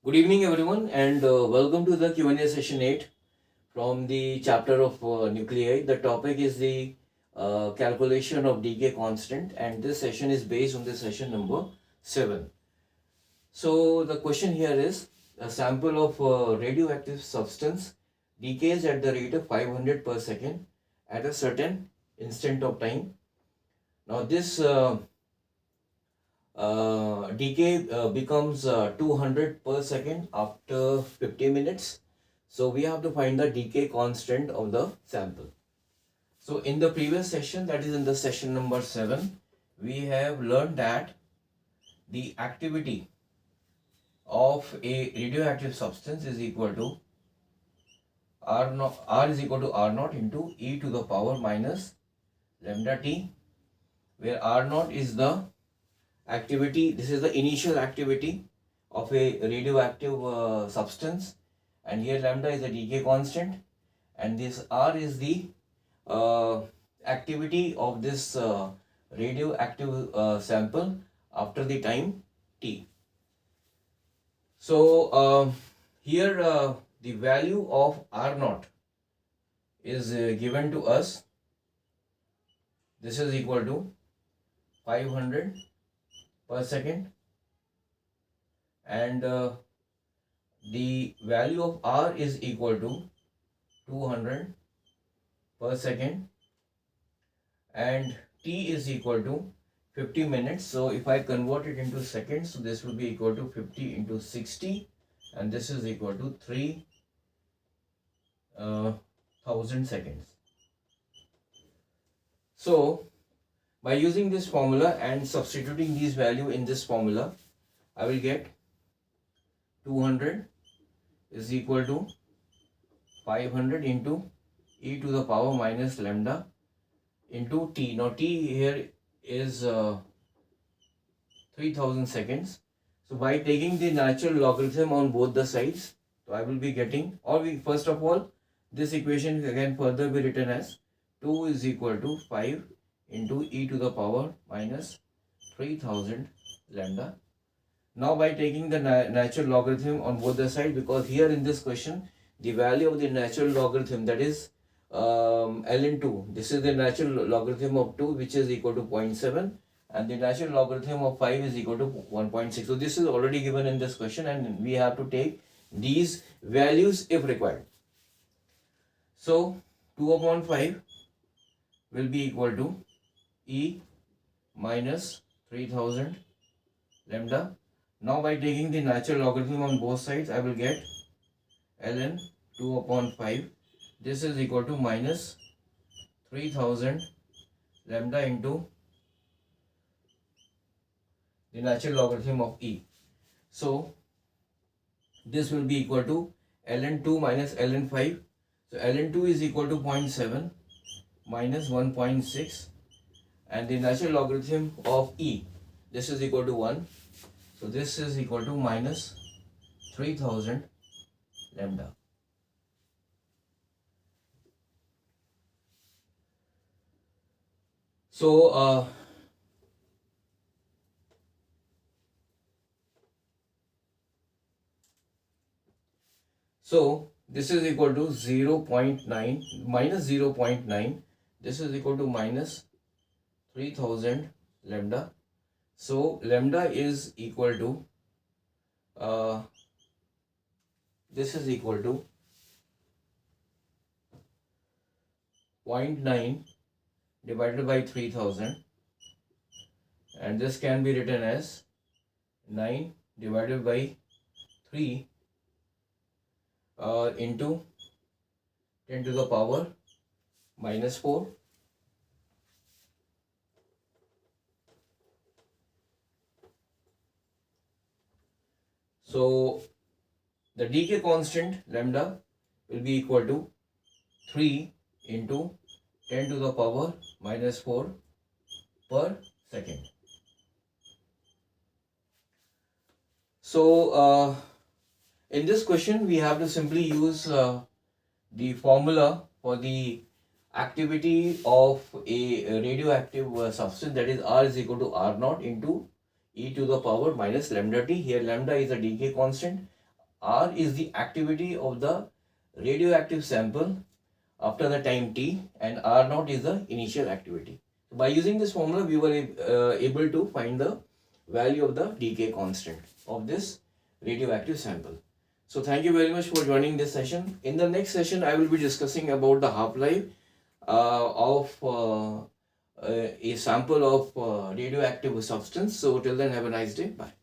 Good evening, everyone, and welcome to the Q&A session 8 from the chapter of nuclei. The topic is the calculation of decay constant, and this session is based on the session number 7. So, the question here is a sample of radioactive substance decays at the rate of 500 per second at a certain instant of time. Now, this decay becomes 200 per second after 50 minutes. So we have to find the decay constant of the sample. So in the previous session, that is in the session number 7, we have learned that the activity of a radioactive substance is equal to R is equal to R naught into e to the power minus lambda t, where R naught is the activity, this is the initial activity of a radioactive substance, and here lambda is the decay constant, and this R is the activity of this radioactive sample after the time t. So here the value of R naught is given to us. This is equal to 500 per second, and the value of R is equal to 200 per second, and T is equal to 50 minutes. So if I convert it into seconds, so this will be equal to 50 into 60, and this is equal to 3000 seconds. So by using this formula and substituting these value in this formula, I will get 200 is equal to 500 into e to the power minus lambda into t. Now t here is 3000 seconds. So by taking the natural logarithm on both the sides, so I will be getting, first of all, this equation again further be written as 2 is equal to 5 into e to the power minus 3000 lambda. Now by taking the natural logarithm on both the sides, because here in this question the value of the natural logarithm, that is ln2, this is the natural logarithm of 2, which is equal to 0.7, and the natural logarithm of 5 is equal to 1.6. So this is already given in this question, and we have to take these values if required. So 2 upon 5 will be equal to e minus 3000 lambda. Now by taking the natural logarithm on both sides, I will get ln 2 upon 5. This is equal to minus 3000 lambda into the natural logarithm of e. So this will be equal to ln 2 minus ln 5. So ln 2 is equal to 0.7 minus 1.6, and the natural logarithm of e, this is equal to 1. So this is equal to minus 3000 lambda. So this is equal to 0.9 minus 0.9. This is equal to minus 3000 lambda. So lambda is equal to this is equal to 0.9 divided by 3000, and this can be written as 9 divided by 3 into 10 to the power minus 4. So the decay constant lambda will be equal to 3 into 10 to the power minus 4 per second. So in this question we have to simply use the formula for the activity of a radioactive substance, that is R is equal to R naught into e to the power minus lambda t. Here lambda is a decay constant, R is the activity of the radioactive sample after the time t, and R naught is the initial activity. By using this formula, we were able to find the value of the decay constant of this radioactive sample. So thank you very much for joining this session. In the next session, I will be discussing about the half-life of a sample of radioactive substance. So till then, have a nice day. Bye.